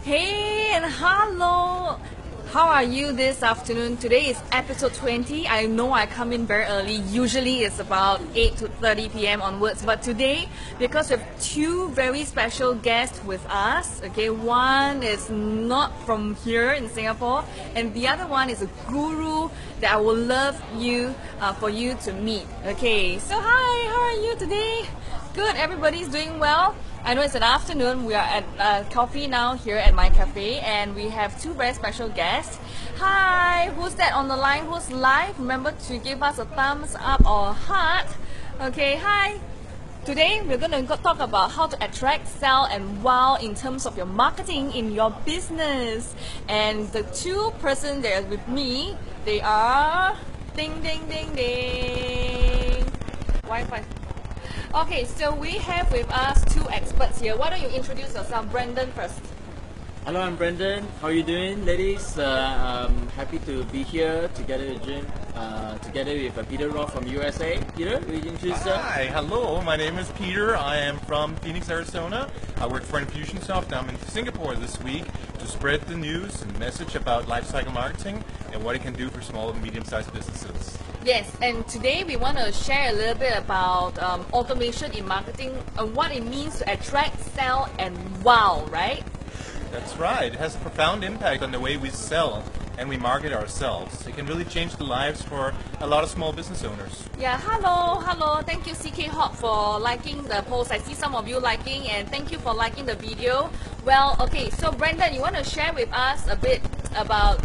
Hey and hello! How are you this afternoon? Today is episode 20. I know I come in very early. Usually it's about 8 to 30 p.m. onwards. But today, because we have two very special guests with us, okay, one is not from here in Singapore, and the other one is a guru that I would love for you to meet. Okay, so hi, how are you today? Good, everybody's doing well. I know it's an afternoon. We are at coffee now here at my cafe, and we have two very special guests. Hi, who's that on the line? Who's live? Remember to give us a thumbs up or heart. Okay, hi. Today we're going to talk about how to attract, sell, and wow in terms of your marketing in your business. And the two persons that are with me, they are ding ding ding ding. Wi-Fi. Okay, so we have with us two experts here. Why don't you introduce yourself, Brendan first? Hello, I'm Brendan. How are you doing, ladies? I'm happy to be here together with Jim, together with Peter Roth from USA. Peter, will you introduce yourself? Hi, hello. My name is Peter. I am from Phoenix, Arizona. I work for Infusionsoft. I'm in Singapore this week to spread the news and message about lifecycle marketing and what it can do for small and medium-sized businesses. Yes, and today we want to share a little bit about automation in marketing and what it means to attract, sell, and wow, right? That's right. It has a profound impact on the way we sell and we market ourselves. It can really change the lives for a lot of small business owners. Yeah, hello. Thank you, CK Hawk, for liking the post. I see some of you liking, and thank you for liking the video. Well, okay, so Brendan, you want to share with us a bit about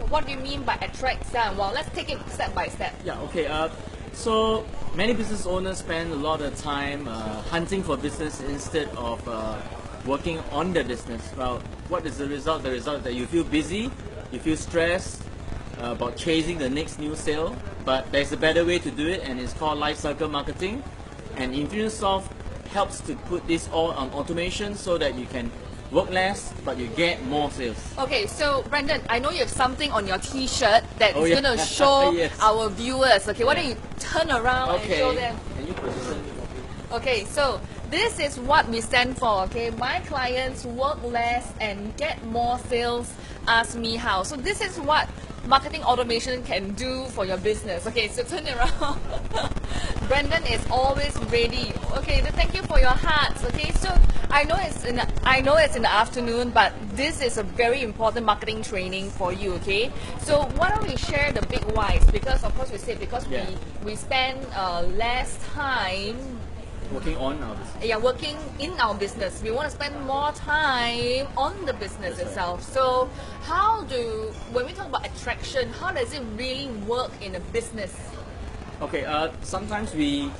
what do you mean by attract, sell, and wow? Let's take it step by step. Yeah, okay. So many business owners spend a lot of time hunting for business instead of working on the business. Well, what is the result? The result is that you feel busy, you feel stressed about chasing the next new sale, but there's a better way to do it, and it's called lifecycle marketing. And Infusionsoft helps to put this all on automation so that you can work less, but you get more sales. Okay, so Brendan, I know you have something on your T-shirt that is yeah. going to show Yes. our viewers. Okay, why don't you turn around and show them? Can you position? Okay, so this is what we stand for. Okay, my clients work less and get more sales. Ask me how. So this is what marketing automation can do for your business. Okay, so turn it around. Brendan is always ready. Okay, then thank you for your hearts. Okay, so I know it's in the afternoon, but this is a very important marketing training for you. Okay, so why don't we share the big whys? Because of course we spend less time Working on our business. yeah, working in our business. We want to spend more time on the business itself. So when we talk about attraction, how does it really work in a business? Okay, sometimes we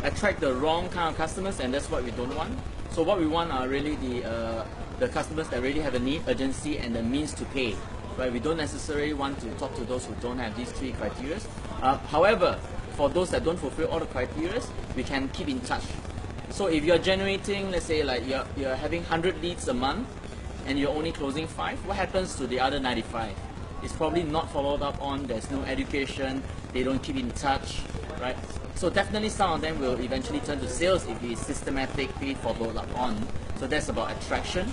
attract the wrong kind of customers, and that's what we don't want. So what we want are really the customers that really have a need, urgency, and the means to pay. Right? We don't necessarily want to talk to those who don't have these three criteria. However, for those that don't fulfill all the criteria, we can keep in touch. So if you're generating, let's say like you're having 100 leads a month and you're only closing 5, what happens to the other 95? It's probably not followed up on, there's no education, they don't keep in touch, right? So definitely some of them will eventually turn to sales if it's systematically followed up on. So that's about attraction.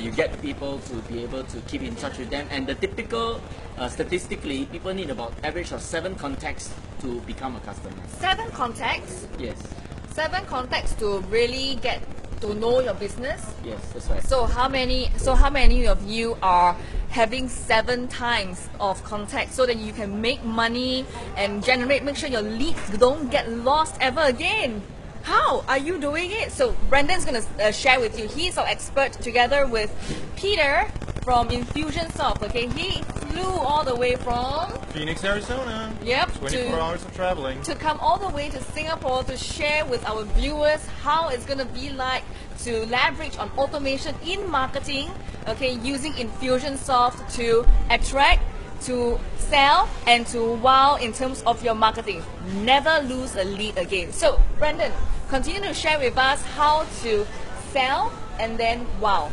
You get people to be able to keep in touch with them, and the typical statistically, people need about average of 7 contacts to become a customer. 7 contacts? Yes. 7 contacts to really get to know your business? Yes, that's right. So how many of you are having 7 times of contact so that you can make money and make sure your leads don't get lost ever again? How are you doing it? So Brendan's going to share with you. He's our expert together with Peter from Infusionsoft. Okay, he flew all the way from Phoenix, Arizona. Yep, 24 hours of traveling. to come all the way to Singapore to share with our viewers how it's going to be like to leverage on automation in marketing, okay, using Infusionsoft to attract, to sell, and to wow in terms of your marketing. Never lose a lead again. So Brendan, continue to share with us how to sell and then wow.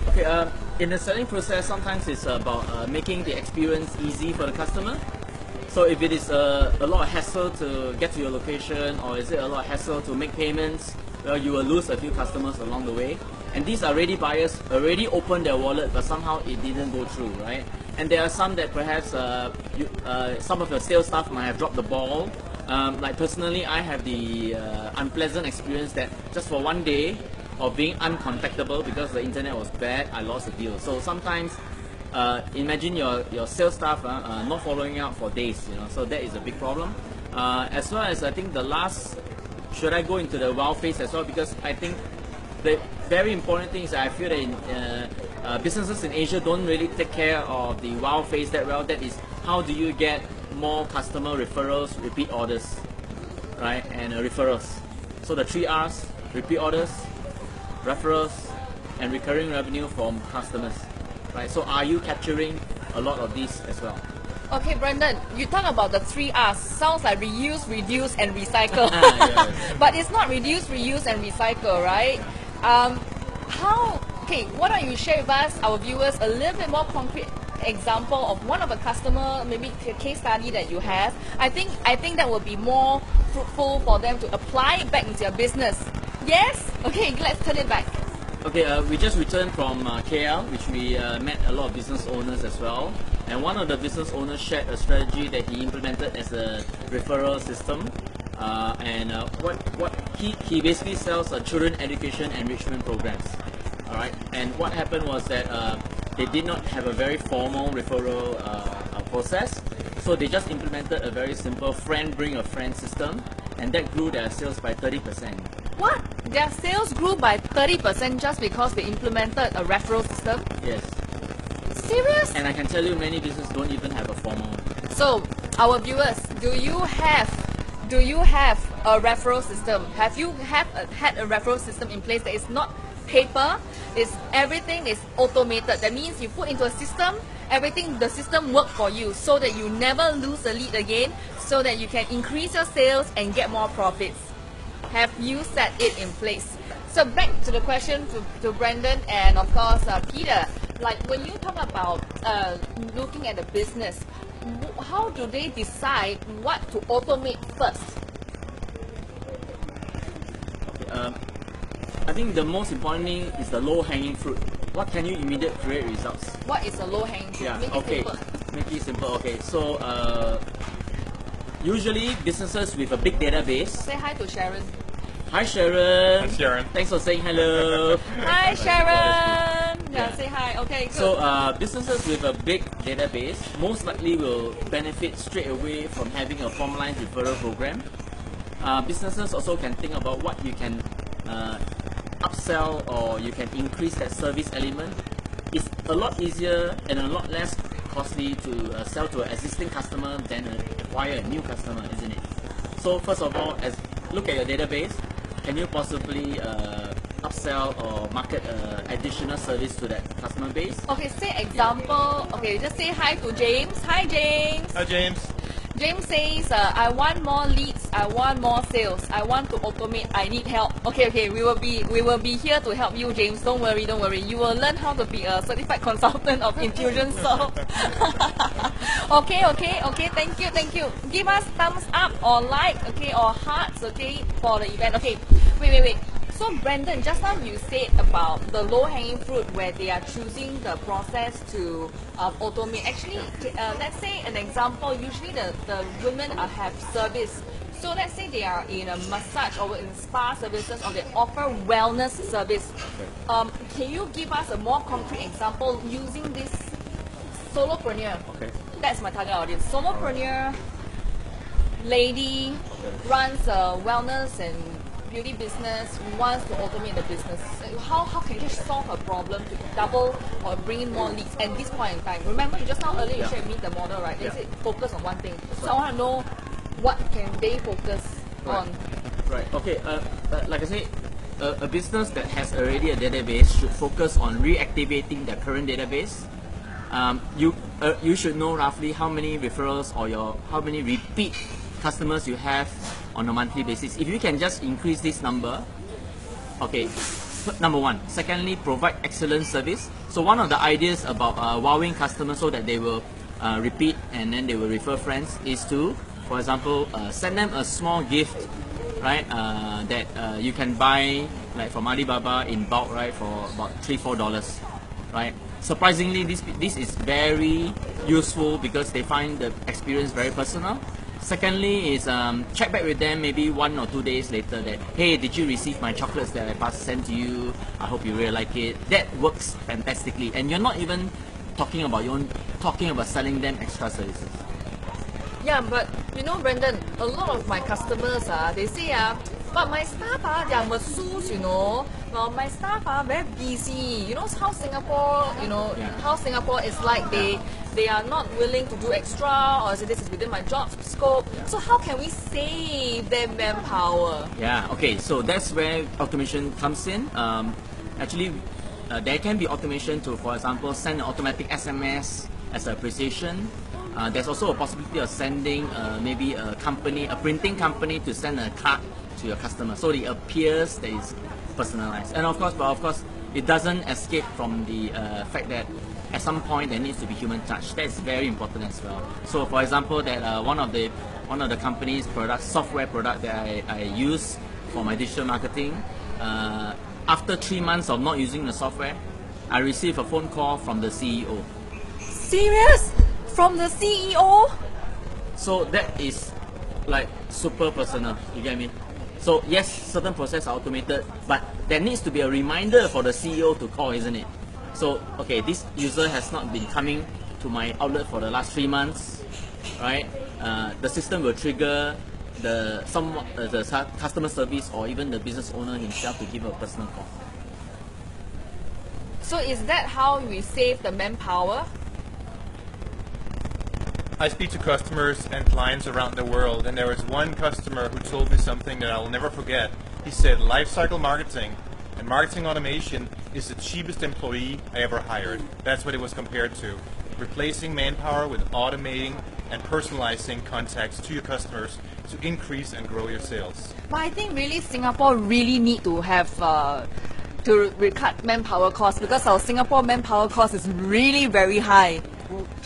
Okay, in the selling process, sometimes it's about making the experience easy for the customer. So if it is a lot of hassle to get to your location, or is it a lot of hassle to make payments, well, you will lose a few customers along the way. And these are ready buyers, already opened their wallet, but somehow it didn't go through, right? And there are some that perhaps some of your sales staff might have dropped the ball. Like personally, I have the unpleasant experience that just for one day of being uncontactable because the internet was bad, I lost a deal. So sometimes, imagine your sales staff not following up for days, so that is a big problem. As well as I think the last, should I go into the wow phase as well? Because I think the very important thing is that I feel that businesses in Asia don't really take care of the wow phase that well. That is, how do you get more customer referrals, repeat orders, right? And referrals. So the 3 R's: repeat orders, referrals, and recurring revenue from customers, right? So are you capturing a lot of these as well? Okay, Brendan, you talk about the 3 R's. Sounds like reuse, reduce, and recycle. Yes. But it's not reduce, reuse, and recycle, right? Why don't you share with us, our viewers, a little bit more concrete example of one of a customer, maybe a case study that you have. I think that will be more fruitful for them to apply it back into your business. Yes? Okay, let's turn it back. Okay, we just returned from KL, which we met a lot of business owners as well. And one of the business owners shared a strategy that he implemented as a referral system. What he basically sells children education enrichment programs. All right. And what happened was that they did not have a very formal referral process, so they just implemented a very simple friend bring a friend system, and that grew their sales by 30%. What? Their sales grew by 30% just because they implemented a referral system? Yes. Serious? And I can tell you, many businesses don't even have a formal. So, our viewers, do you have a referral system? Have you had a referral system in place that is not paper? Everything is automated. That means you put into a system, the system works for you, so that you never lose a lead again, so that you can increase your sales and get more profits. Have you set it in place? So back to the question to Brendan and of course Peter. Like when you talk about looking at the business, how do they decide what to automate first? I think the most important thing is the low-hanging fruit. What can you immediately create results? What is a low-hanging fruit? Yeah. Make it simple. Make it simple. Okay. So usually businesses with a big database. Say hi to Sharon. Hi Sharon. Hi Sharon. Thanks for saying hello. Hi Sharon. Yeah, say hi. Okay, good. So businesses with a big database most likely will benefit straight away from having a formalized referral program. Businesses also can think about what you can upsell or you can increase that service element. It's a lot easier and a lot less costly to sell to an existing customer than acquire a new customer, isn't it? So first of all, look at your database. Can you possibly upsell or market additional service to that customer base? Okay, say example. Okay, just say hi to James. Hi James. Hi James. James says, I want more leads, I want more sales, I want to automate, I need help. Okay, we will be here to help you, James. Don't worry. You will learn how to be a certified consultant of Infusionsoft. Okay, thank you. Give us thumbs up or like, okay, or hearts, okay, for the event. Okay, wait. So Brendan, just now you said about the low-hanging fruit where they are choosing the process to automate. Actually, let's say an example, usually the women have service. So let's say they are in a massage or in spa services or they offer wellness service. Can you give us a more concrete example using this solopreneur? Okay. That's my target audience. Solopreneur lady runs a wellness and beauty business, wants to automate the business. How can you solve a problem to double or bring in more leads at this point in time? Remember, you just now earlier you shared with me the model, right? They said focus on one thing. So I want to know what can they focus on. Right. Okay. Like I said, a business that has already a database should focus on reactivating their current database. You should know roughly how many referrals or how many repeat customers you have on a monthly basis. If you can just increase this number, okay, number one. Secondly, provide excellent service. So one of the ideas about wowing customers so that they will repeat and then they will refer friends is to, for example, send them a small gift right? That you can buy like from Alibaba in bulk, right, for about $3-4, right? Surprisingly, this is very useful because they find the experience very personal. Secondly is check back with them maybe 1 or 2 days later that, hey, did you receive my chocolates that I sent to you? I hope you really like it. That works fantastically, and you're not even talking about selling them extra services. Yeah, but you know, Brandon, a lot of my customers, they say, but my staff, they are masseuse, you know. Well, my staff are very busy. You know how Singapore, how Singapore is like. They are not willing to do extra, or say this is within my job scope. So how can we save them manpower? Yeah, okay, so that's where automation comes in. Actually, there can be automation to, for example, send an automatic SMS as an appreciation. There's also a possibility of sending maybe a printing company to send a card to your customer, so it appears that it's personalized. And of course, it doesn't escape from the fact that at some point there needs to be human touch. That's very important as well. So, for example, that one of the company's products, software product that I use for my digital marketing, after 3 months of not using the software, I received a phone call from the CEO. Serious? From the CEO? So that is like super personal, you get me? So yes, certain processes are automated, but there needs to be a reminder for the CEO to call, isn't it? So, okay, this user has not been coming to my outlet for the last 3 months, right? The system will trigger the customer service or even the business owner himself to give a personal call. So is that how we save the manpower? I speak to customers and clients around the world, and there was one customer who told me something that I'll never forget. He said, lifecycle marketing and marketing automation is the cheapest employee I ever hired. That's what it was compared to. Replacing manpower with automating and personalizing contacts to your customers to increase and grow your sales. But I think really Singapore really need to have to cut manpower costs, because our Singapore manpower cost is really very high.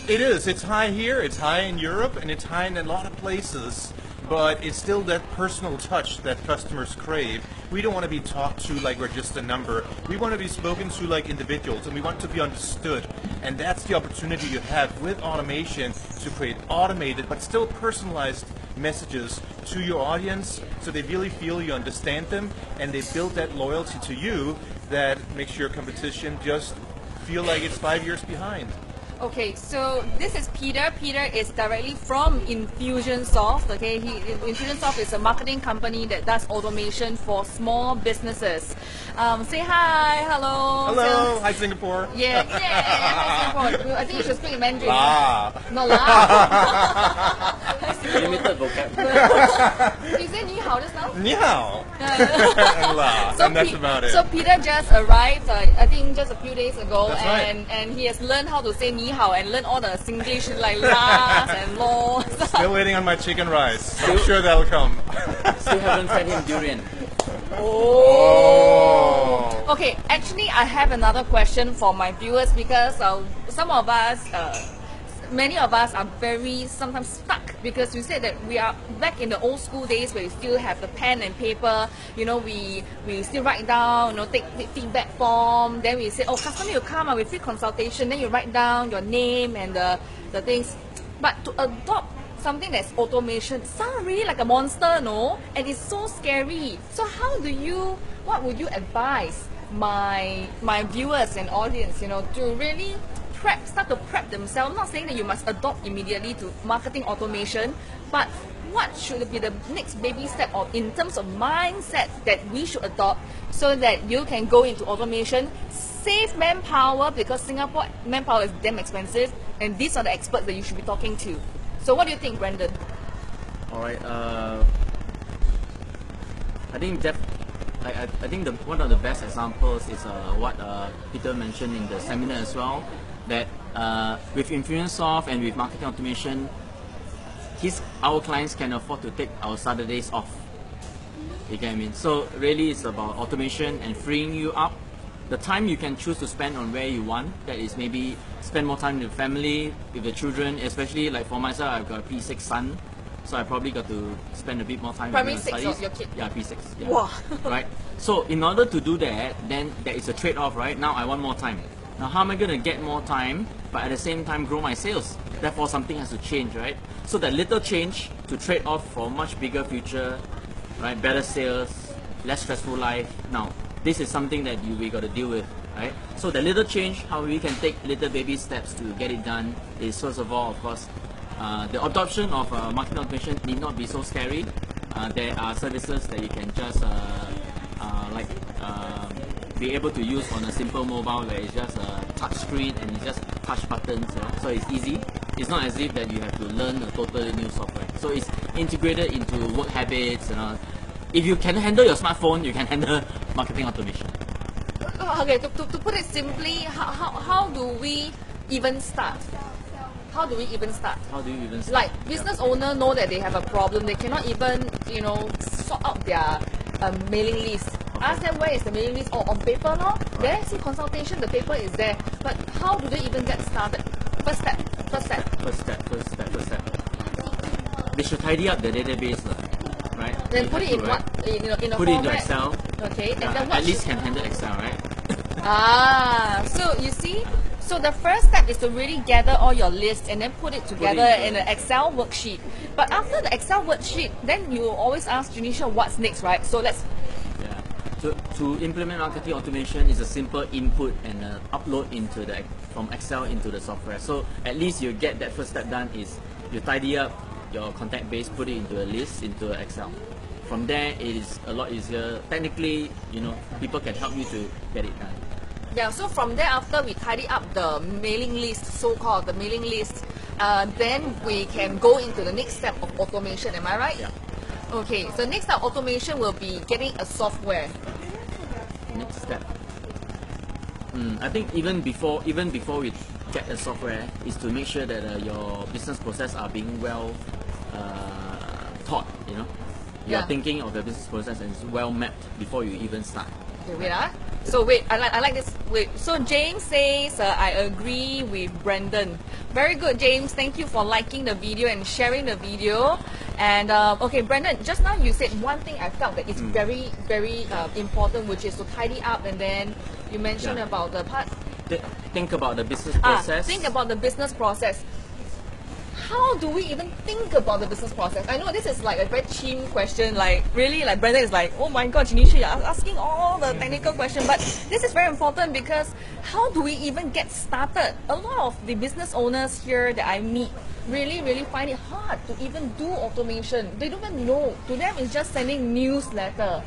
It is. It's high here, it's high in Europe, and it's high in a lot of places. But it's still that personal touch that customers crave. We don't want to be talked to like we're just a number. We want to be spoken to like individuals, and we want to be understood. And that's the opportunity you have with automation to create automated but still personalized messages to your audience, so they really feel you understand them, and they build that loyalty to you that makes your competition just feel like it's 5 years behind. Okay, so this is Peter. Peter is directly from Infusionsoft. Okay, Infusionsoft is a marketing company that does automation for small businesses. Say hi, hello. Hello, hi Singapore. Yeah, hi Singapore. I think you should speak in Mandarin. La. No la. Limited vocab. You said ni hao just now? Ni hao. And la. And that's about it. So Peter just arrived, I think just a few days ago, That's right. and he has learned how to say ni hao and learn all the Singlish like las and laws. Still waiting on my chicken rice. I'm sure that'll come. Still haven't fed him durian. Oh. Okay, actually I have another question for my viewers, because some of us, many of us are very sometimes stuck, because we said that we are back in the old school days where we still have the pen and paper. You know, we still write down, take feedback form. Then we say, oh, customer will come with free consultation. Then you write down your name and the things. But to adopt something that's automation sounds really like a monster, no? And it's so scary. So what would you advise my viewers and audience, to really start to prep themselves? I'm not saying that you must adopt immediately to marketing automation, but what should be the next baby step in terms of mindset that we should adopt so that you can go into automation, save manpower, because Singapore manpower is damn expensive, and these are the experts that you should be talking to. So what do you think, Brandon? All right. I think one of the best examples is what Peter mentioned in the seminar as well. That with Infusionsoft and with marketing automation, our clients can afford to take our Saturdays off. You get what I mean? So really, it's about automation and freeing you up. The time you can choose to spend on where you want. That is maybe spend more time with the family, with the children. Especially like for myself, I've got a P6 son. so I probably got to spend a bit more time Primary with 6 studies. of your kid? Yeah, P6. Yeah. Wow. Right. So in order to do that, then there is a trade-off, right? Now I want more time. Now how am I going to get more time, but at the same time grow my sales? Therefore something has to change, right? So that little change to trade off for a much bigger future, right? Better sales, less stressful life. Now this is something that we got to deal with, right? So the little change, how we can take little baby steps to get it done is, first of all, of course, the adoption of marketing automation need not be so scary. There are services that you can just be able to use on a simple mobile where it's just a touch screen and it's just touch buttons, so it's easy. It's not as if that you have to learn a totally new software. So it's integrated into work habits. If you can handle your smartphone, you can handle marketing automation. Okay, to put it simply, how do we even start? How do we even start? How do you even start? Like business owner know that they have a problem, they cannot even sort out their mailing list. Ask them where is the mailing list, on paper, no? There, see consultation, the paper is there. But how do they even get started? First step. They should tidy up the database, right? Then put it in what? In a put it format? into Excel. Okay, and Yeah, then what? at least can handle Excel, right? So you see, so the first step is to really gather all your lists and then put it together in an Excel worksheet. But after the Excel worksheet, then you always ask Genecia what's next, right? So let's. Yeah. So to implement marketing automation is a simple input and upload from Excel into the software. So at least you get that first step done is you tidy up your contact base, put it into a list, into Excel. From there, it is a lot easier. Technically, people can help you to get it done. Yeah, so from there, after we tidy up the mailing list, so-called the mailing list, then we can go into the next step of automation, am I right? Yeah. Okay, so next step automation will be getting a software. Next step. I think even before we get a software, is to make sure that your business process are being well taught. You are thinking of the business process and it's well mapped before you even start. Okay, wait. So wait, I like this. Wait. So James says, I agree with Brandon. Very good, James. Thank you for liking the video and sharing the video. And okay, Brandon, just now you said one thing I felt that is very, very important, which is to tidy up, and then you mentioned about the part. Think about the business process. Think about the business process. How do we even think about the business process? I know this is like a very cheap question, like really, like Brandon is like, oh my god, Genecia, you're asking all the technical questions, but this is very important because how do we even get started? A lot of the business owners here that I meet really, really find it hard to even do automation. They don't even know. To them, it's just sending newsletter.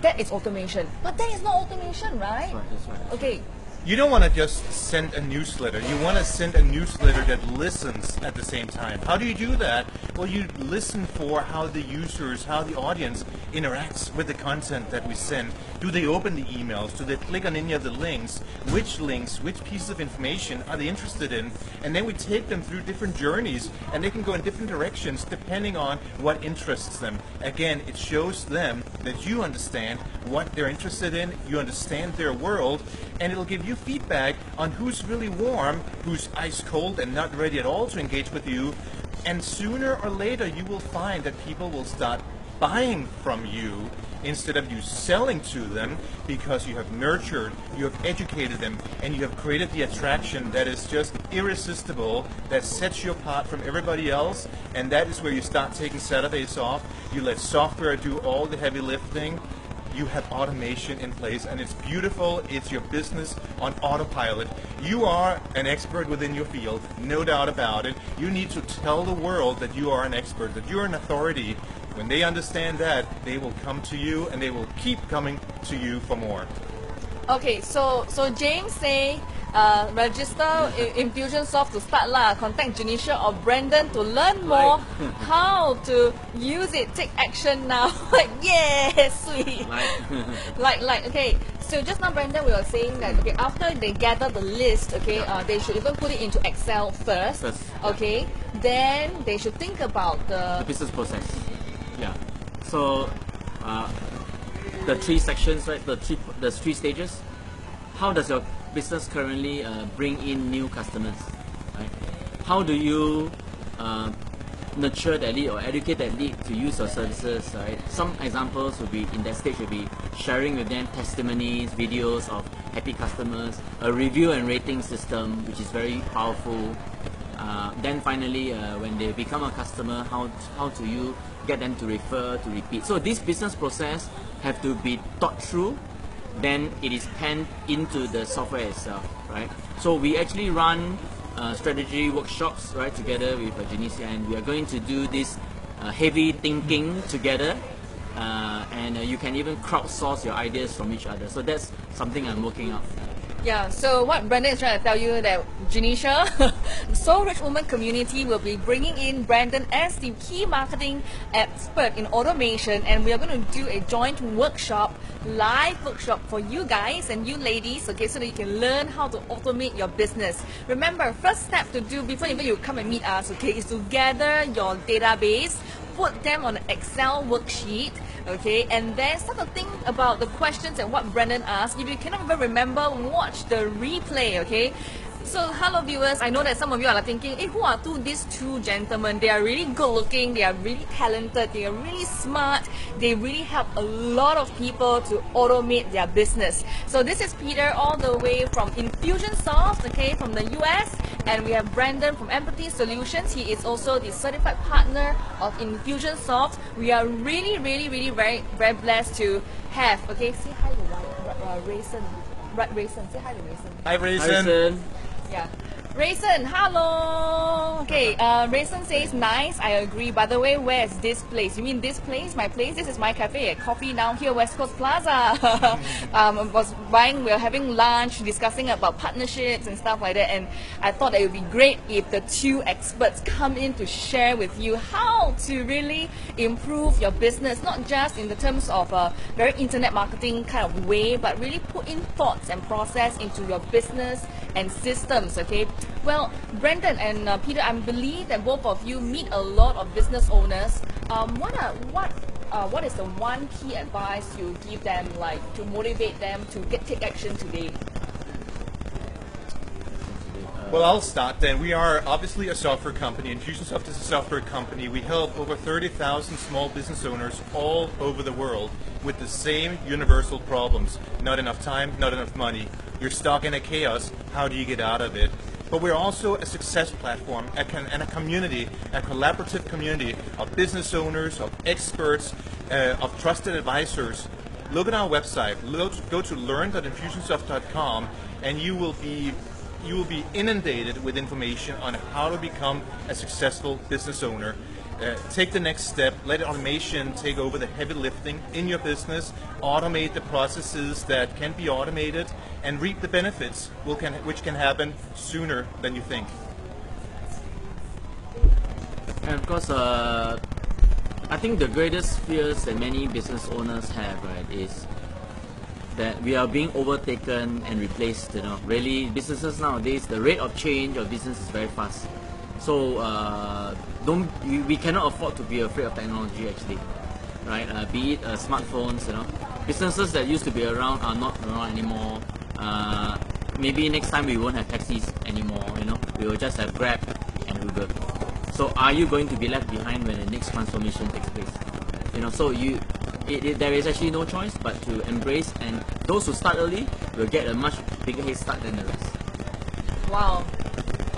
That is automation. But that is not automation, right? That's right. Okay. You don't want to just send a newsletter. You want to send a newsletter that listens at the same time. How do you do that? Well, you listen for how the users, how the audience interacts with the content that we send. Do they open the emails? Do they click on any of the links? Which pieces of information are they interested in? And then we take them through different journeys, and they can go in different directions depending on what interests them. Again, it shows them that you understand what they're interested in, you understand their world, and it'll give you feedback on who's really warm, who's ice cold and not ready at all to engage with you. And sooner or later you will find that people will start buying from you instead of you selling to them, because you have nurtured, you have educated them, and you have created the attraction that is just irresistible, that sets you apart from everybody else. And that is where you start taking Saturdays off. You let software do all the heavy lifting. You have automation in place, and it's beautiful. It's your business on autopilot. You are an expert within your field, no doubt about it. You need to tell the world that you are an expert, that you're an authority. When they understand that, they will come to you, and they will keep coming to you for more. Okay, so James say register Infusionsoft to start lah. Contact Genecia or Brandon to learn more how to use it. Take action now. Like yeah, sweet. Like okay. So just now, Brandon, we were saying that okay, after they gather the list, okay, they should even put it into Excel first. Okay, then they should think about the business process. Yeah. So the three sections, right? The three stages. How does your business currently bring in new customers? Right? How do you nurture that lead or educate that lead to use your services, right? Some examples would be in that stage would be sharing with them testimonies, videos of happy customers, a review and rating system which is very powerful. Then finally, when they become a customer, how do you get them to refer, to repeat? So this business process have to be thought through. Then it is penned into the software itself, right? So we actually run strategy workshops, right, together with Genecia, and we are going to do this heavy thinking together, and you can even crowdsource your ideas from each other. So that's something I'm working on. Yeah, so what Brandon is trying to tell you that Genecia, the Soul Rich Woman community, will be bringing in Brandon as the key marketing expert in automation, and we are going to do a joint workshop, live workshop for you guys and you ladies, okay, so that you can learn how to automate your business. Remember, first step to do before even you come and meet us, okay, is to gather your database, put them on an Excel worksheet, okay, and then start to think about the questions and what Brandon asked. If you cannot even remember, watch the replay, okay. So hello viewers, I know that some of you are thinking, hey, who are these two gentlemen? They are really good looking, they are really talented, they are really smart, they really help a lot of people to automate their business. So this is Peter all the way from Infusionsoft, okay, from the US, and we have Brandon from Empathy Solutions. He is also the certified partner of Infusionsoft. We are really very blessed to have, okay, say hi to Rayson. Rayson, say hi to Rayson. Hi, Rayson. Rayson. Yeah. Rayson, hello. Okay, Rayson says nice. I agree. By the way, where is this place? You mean this place? My place? This is my cafe at Coffee Now here, West Coast Plaza. We're having lunch, discussing about partnerships and stuff like that. And I thought that it would be great if the two experts come in to share with you how to really improve your business, not just in the terms of a very internet marketing kind of way, but really put in thoughts and process into your business and systems, okay? Well, Brandon and Peter, I believe that both of you meet a lot of business owners. What is the one key advice you give them, like to motivate them to take action today? Well, I'll start then. We are obviously a software company. Infusionsoft is a software company. We help over 30,000 small business owners all over the world with the same universal problems. Not enough time, not enough money. You're stuck in a chaos. How do you get out of it? But we're also a success platform and a community, a collaborative community of business owners, of experts, of trusted advisors. Look at our website. Go to learn.infusionsoft.com, and you will be inundated with information on how to become a successful business owner. Take the next step, let automation take over the heavy lifting in your business, automate the processes that can be automated, and reap the benefits which can happen sooner than you think. And of course, I think the greatest fears that many business owners have, right, is that we are being overtaken and replaced. You know, really, businesses nowadays, the rate of change of business is very fast. So we cannot afford to be afraid of technology, actually, right? Be it smartphones, you know, businesses that used to be around are not around anymore. Maybe next time we won't have taxis anymore. You know, we will just have Grab and Uber. So are you going to be left behind when the next transformation takes place? You know, so there is actually no choice but to embrace, and those who start early will get a much bigger head start than the rest. Wow.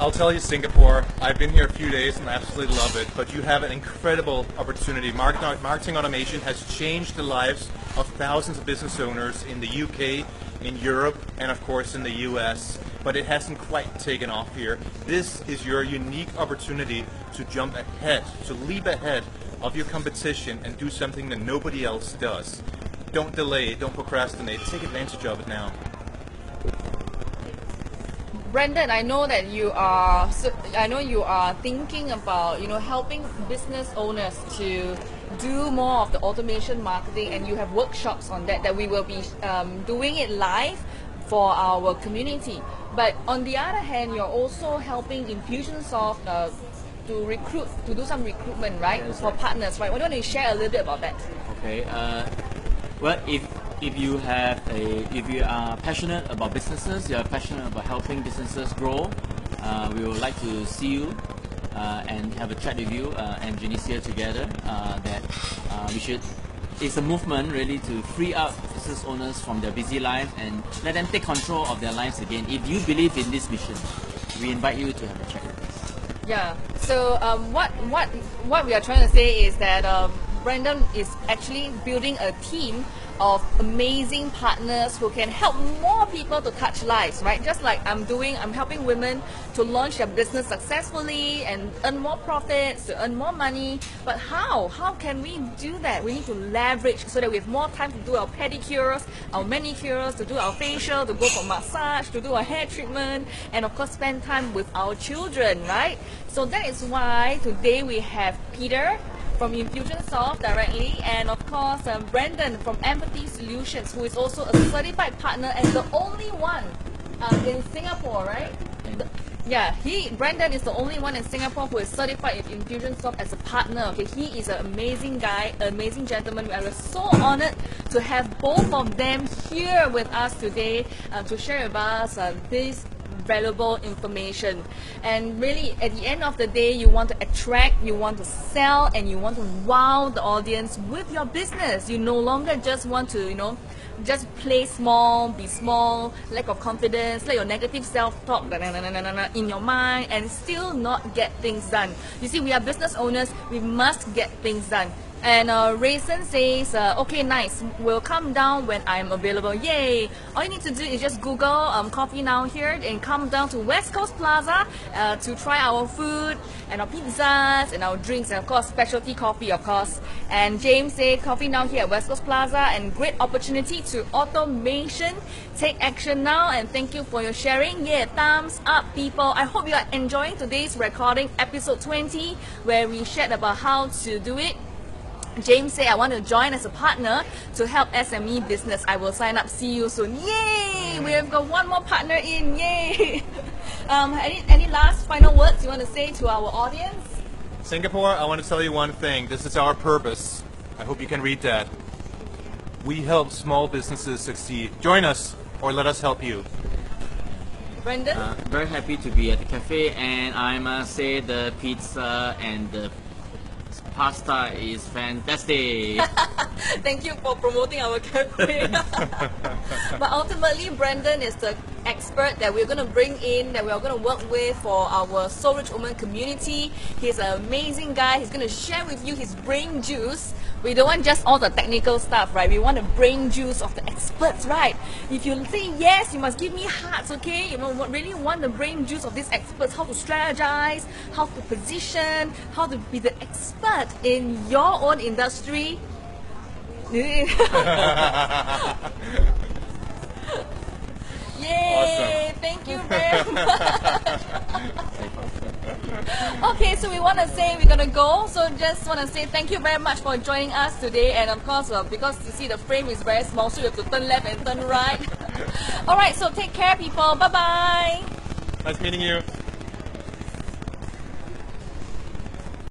I'll tell you, Singapore, I've been here a few days and I absolutely love it, but you have an incredible opportunity. Marketing automation has changed the lives of thousands of business owners in the UK, in Europe, and of course in the US, but it hasn't quite taken off here. This is your unique opportunity to jump ahead, to leap ahead of your competition and do something that nobody else does. Don't delay, don't procrastinate, take advantage of it now. Brandon, I know that you are thinking about, you know, helping business owners to do more of the automation marketing, and you have workshops on that we will be doing it live for our community. But on the other hand, you're also helping Infusionsoft to do some recruitment, right? Yes, for partners, right? Why don't you share a little bit about that? Okay. Well, if you are passionate about businesses, you are passionate about helping businesses grow, we would like to see you and have a chat with you and Genecia together that we should. It's a movement really to free up business owners from their busy life and let them take control of their lives again. If you believe in this mission, we invite you to have a chat with us. Yeah. So what we are trying to say is that Brandon is actually building a team of amazing partners who can help more people to touch lives, right? Just like I'm helping women to launch their business successfully and earn more profits, to earn more money. But how? How can we do that? We need to leverage so that we have more time to do our pedicures, our manicures, to do our facial, to go for massage, to do our hair treatment, and of course spend time with our children, right? So that is why today we have Peter from Infusionsoft directly, and of course Brandon from Empathy Solutions, who is also a certified partner and the only one in Singapore, right? Brandon is the only one in Singapore who is certified in Infusionsoft as a partner. Okay, he is an amazing guy, amazing gentleman. We are so honored to have both of them here with us today to share with us this valuable information. And really, at the end of the day, you want to attract, you want to sell, and you want to wow the audience with your business. You no longer just want to, just play small, be small, lack of confidence, let your negative self-talk in your mind and still not get things done. You see, we are business owners, we must get things done. And Raisin says, okay, nice, we'll come down when I'm available. Yay! All you need to do is just Google Coffee Now here and come down to West Coast Plaza to try our food and our pizzas and our drinks and of course specialty coffee, of course. And James said, Coffee Now here at West Coast Plaza, and great opportunity to automation. Take action now, and thank you for your sharing. Yeah, thumbs up, people. I hope you are enjoying today's recording, episode 20, where we shared about how to do it. James said, I want to join as a partner to help SME business. I will sign up. See you soon. Yay! We have got one more partner in. Yay! Any last final words you want to say to our audience? Singapore, I want to tell you one thing. This is our purpose. I hope you can read that. We help small businesses succeed. Join us or let us help you. Brendan? Very happy to be at the cafe, and I must say the pizza and the pasta is fantastic. Thank you for promoting our cafe. But ultimately, Brandon is the expert that we're going to bring in, that we're going to work with for our Soul Rich Woman community. He's an amazing guy. He's going to share with you his brain juice. We don't want just all the technical stuff, right? We want the brain juice of the experts, right? If you say yes, you must give me hearts, okay? You know, really want the brain juice of these experts, how to strategize, how to position, how to be the expert in your own industry. Yay! Awesome. Thank you very much. Okay, so we want to say we're gonna go. So just want to say thank you very much for joining us today. And of course, because you see the frame is very small, so you have to turn left and turn right. All right, so take care, people. Bye bye. Nice meeting you.